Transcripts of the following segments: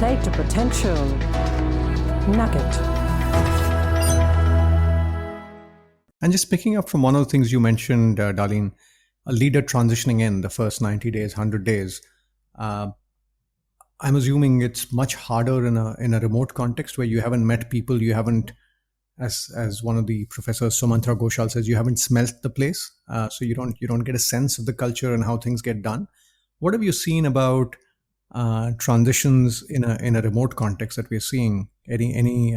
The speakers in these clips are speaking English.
play to potential nugget. And just picking up from one of the things you mentioned, Darlene, a leader transitioning in the first 90 days, 100 days. I'm assuming it's much harder in a remote context where you haven't met people, you haven't, as one of the professors, Sumantra Ghoshal, says, you haven't smelt the place, so you don't get a sense of the culture and how things get done. What have you seen about transitions in a remote context that we're seeing? Any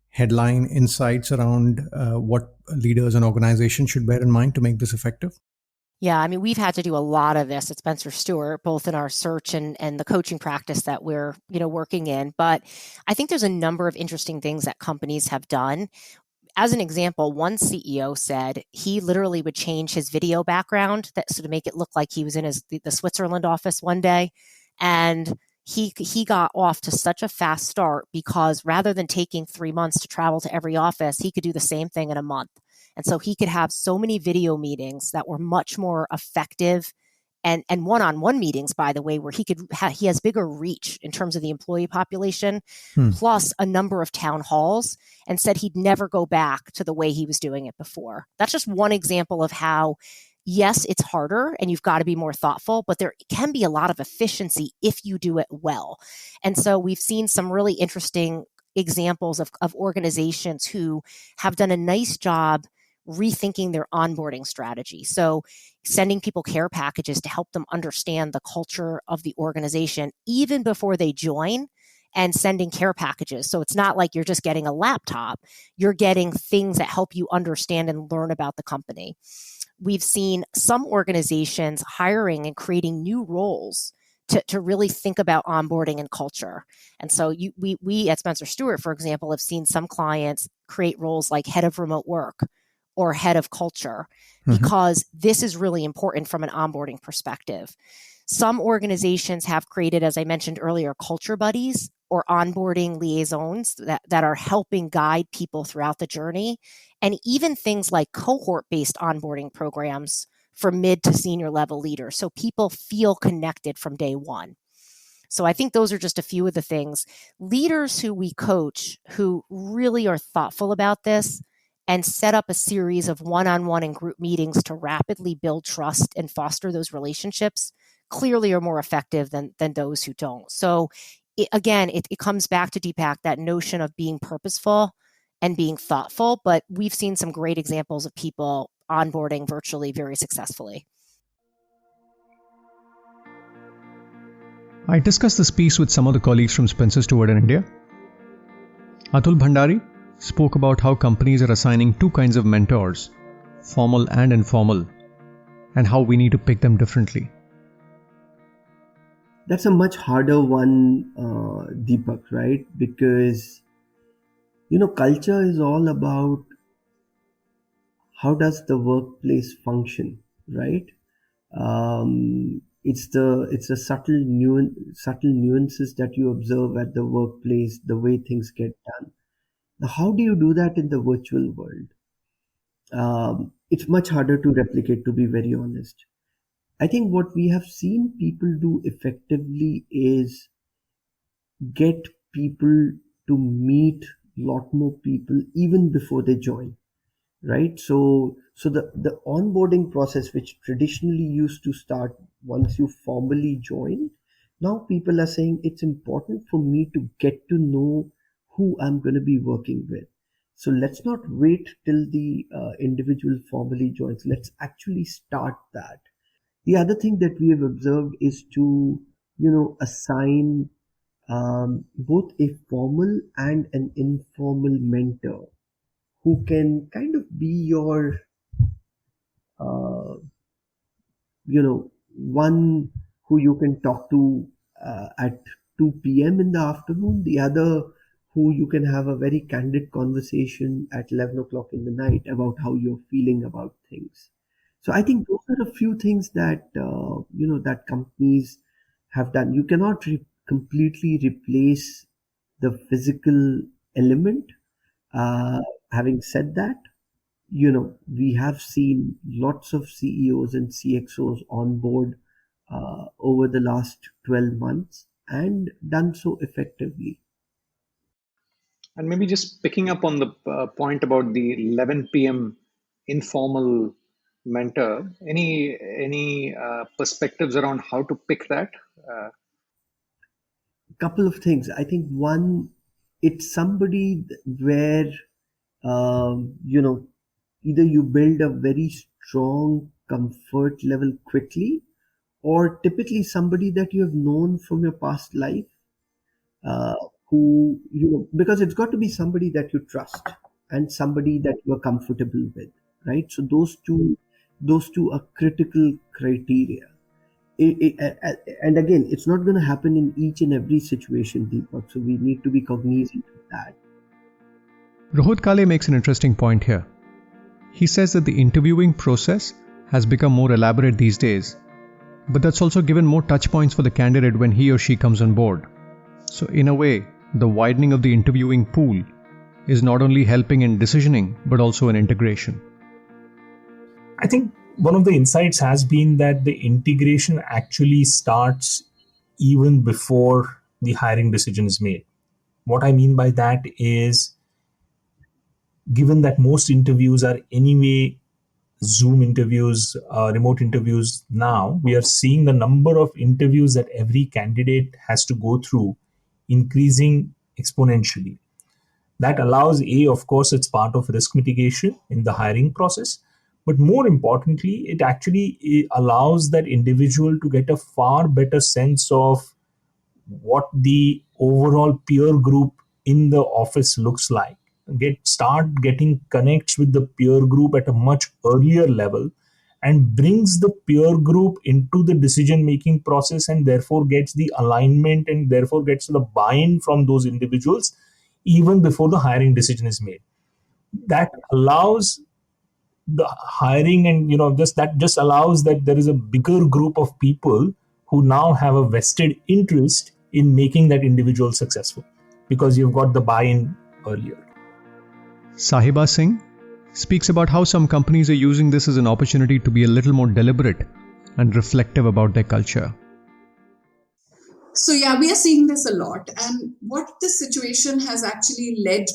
headline insights around what leaders and organizations should bear in mind to make this effective? Yeah, I mean, we've had to do a lot of this at Spencer Stuart, both in our search and the coaching practice that we're, working in. But I think there's a number of interesting things that companies have done. As an example, one CEO said he literally would change his video background to make it look like he was in the Switzerland office one day. And he got off to such a fast start because rather than taking 3 months to travel to every office, he could do the same thing in a month. And so he could have so many video meetings that were much more effective and one-on-one meetings, by the way, where he has bigger reach in terms of the employee population, plus a number of town halls, and said he'd never go back to the way he was doing it before. That's just one example of how, yes, it's harder and you've got to be more thoughtful, but there can be a lot of efficiency if you do it well. And so we've seen some really interesting examples of organizations who have done a nice job rethinking their onboarding strategy. So sending people care packages to help them understand the culture of the organization even before they join, and sending care packages. So it's not like you're just getting a laptop, you're getting things that help you understand and learn about the company. We've seen some organizations hiring and creating new roles to really think about onboarding and culture. And so we at Spencer Stuart, for example, have seen some clients create roles like head of remote work or head of culture, because this is really important from an onboarding perspective. Some organizations have created, as I mentioned earlier, culture buddies or onboarding liaisons that are helping guide people throughout the journey, and even things like cohort-based onboarding programs for mid to senior level leaders, so people feel connected from day one. So I think those are just a few of the things. Leaders who we coach who really are thoughtful about this and set up a series of one-on-one and group meetings to rapidly build trust and foster those relationships clearly are more effective than those who don't. So it comes back to, Deepak, that notion of being purposeful and being thoughtful, but we've seen some great examples of people onboarding virtually very successfully. I discussed this piece with some of the colleagues from Spencer Stuart in India. Atul Bhandari spoke about how companies are assigning two kinds of mentors, formal and informal, and how we need to pick them differently. That's a much harder one, Deepak, right? Because, culture is all about how does the workplace function, right? It's the subtle nuances that you observe at the workplace, the way things get done. Now, how do you do that in the virtual world? It's much harder to replicate, to be very honest. I think what we have seen people do effectively is get people to meet a lot more people even before they join, right? So the onboarding process, which traditionally used to start once you formally join, now people are saying it's important for me to get to know who I'm going to be working with. So let's not wait till the individual formally joins. Let's actually start that. The other thing that we have observed is to, assign both a formal and an informal mentor who can kind of be your, one who you can talk to at 2 p.m. in the afternoon, the other who you can have a very candid conversation at 11 o'clock in the night about how you're feeling about things. So I think those are a few things that, that companies have done. You cannot completely replace the physical element. Having said that, we have seen lots of CEOs and CXOs on board over the last 12 months. and done so effectively. And maybe just picking up on the point about the 11 p.m. informal mentor, any perspectives around how to pick that? Couple of things. I think one, it's somebody where you know, either you build a very strong comfort level quickly, or typically somebody that you have known from your past life, uh, who, because it's got to be somebody that you trust and somebody that you are comfortable with, right? So those two are critical criteria. And again, it's not going to happen in each and every situation, Deepak. So we need to be cognizant of that. Rohit Kale makes an interesting point here. He says that the interviewing process has become more elaborate these days, but that's also given more touch points for the candidate when he or she comes on board. So in a way, the widening of the interviewing pool is not only helping in decisioning, but also in integration. I think one of the insights has been that the integration actually starts even before the hiring decision is made. What I mean by that is, given that most interviews are anyway Zoom interviews, remote interviews now, we are seeing the number of interviews that every candidate has to go through increasing exponentially. That allows, of course, it's part of risk mitigation in the hiring process. But more importantly, it actually allows that individual to get a far better sense of what the overall peer group in the office looks like. Start getting connects with the peer group at a much earlier level, and brings the peer group into the decision making process, and therefore gets the alignment and therefore gets the buy-in from those individuals even before the hiring decision is made. That allows the hiring, and just allows that there is a bigger group of people who now have a vested interest in making that individual successful, because you've got the buy-in earlier. Sahiba Singh speaks about how some companies are using this as an opportunity to be a little more deliberate and reflective about their culture. So yeah, we are seeing this a lot. And what this situation has actually led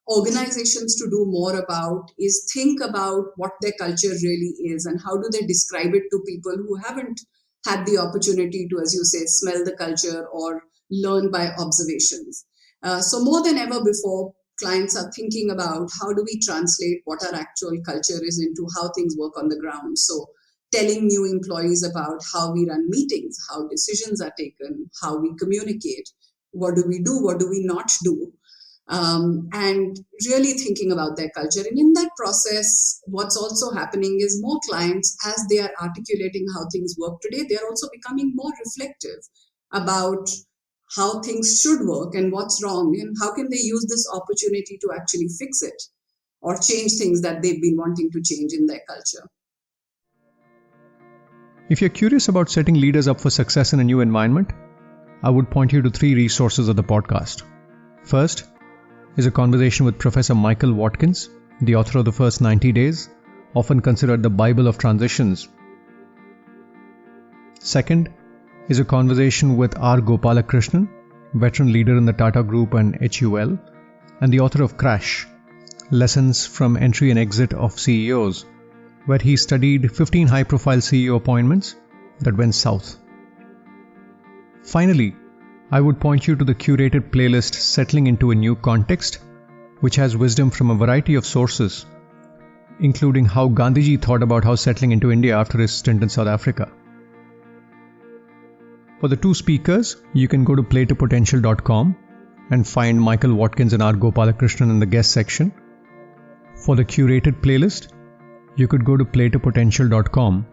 organizations to do more about is think about what their culture really is and how do they describe it to people who haven't had the opportunity to, as you say, smell the culture or learn by observations. So more than ever before, clients are thinking about how do we translate what our actual culture is into how things work on the ground. So telling new employees about how we run meetings, how decisions are taken, how we communicate, what do we do, what do we not do, and really thinking about their culture. And in that process, what's also happening is more clients, as they are articulating how things work today, they're also becoming more reflective about how things should work and what's wrong, and how can they use this opportunity to actually fix it or change things that they've been wanting to change in their culture. If you're curious about setting leaders up for success in a new environment, I would point you to 3 resources of the podcast. First is a conversation with Professor Michael Watkins, the author of The First 90 Days, often considered the Bible of transitions. Second is a conversation with R. Gopalakrishnan, veteran leader in the Tata Group and HUL, and the author of Crash, Lessons from Entry and Exit of CEOs, where he studied 15 high-profile CEO appointments that went south. Finally, I would point you to the curated playlist Settling into a New Context, which has wisdom from a variety of sources, including how Gandhiji thought about how settling into India after his stint in South Africa. For the 2 speakers, you can go to playtopotential.com and find Michael Watkins and R. Gopalakrishnan in the guest section. For the curated playlist, you could go to playtopotential.com,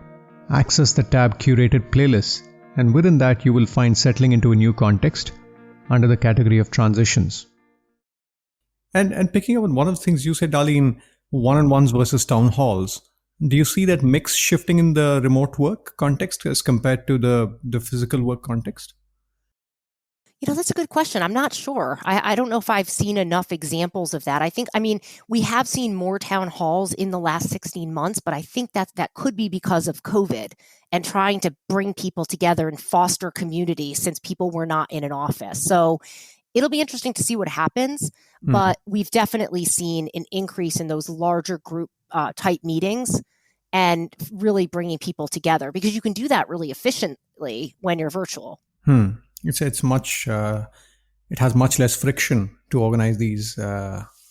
access the tab Curated Playlists, and within that you will find Settling into a New Context under the category of Transitions. And picking up on one of the things you said, Darlene, one-on-ones versus town halls, do you see that mix shifting in the remote work context as compared to the physical work context? That's a good question. I'm not sure. I don't know if I've seen enough examples of that. We have seen more town halls in the last 16 months, but I think that could be because of COVID and trying to bring people together and foster community since people were not in an office. So it'll be interesting to see what happens, but we've definitely seen an increase in those larger group type meetings and really bringing people together, because you can do that really efficiently when you're virtual. It's much. It has much less friction to organize these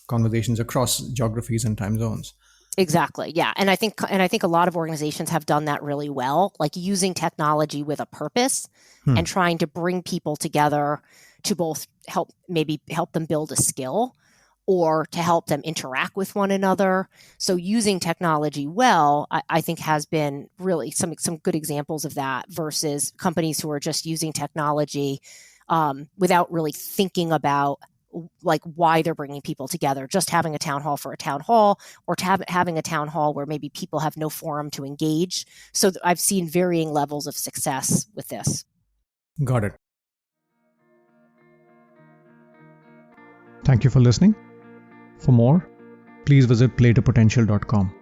conversations across geographies and time zones. Exactly. Yeah. And I think a lot of organizations have done that really well, like using technology with a purpose and trying to bring people together to both help them build a skill or to help them interact with one another. So using technology well, I think has been really some good examples of that versus companies who are just using technology without really thinking about like why they're bringing people together, just having a town hall for a town hall, or having a town hall where maybe people have no forum to engage. So I've seen varying levels of success with this. Got it. Thank you for listening. For more, please visit playtopotential.com.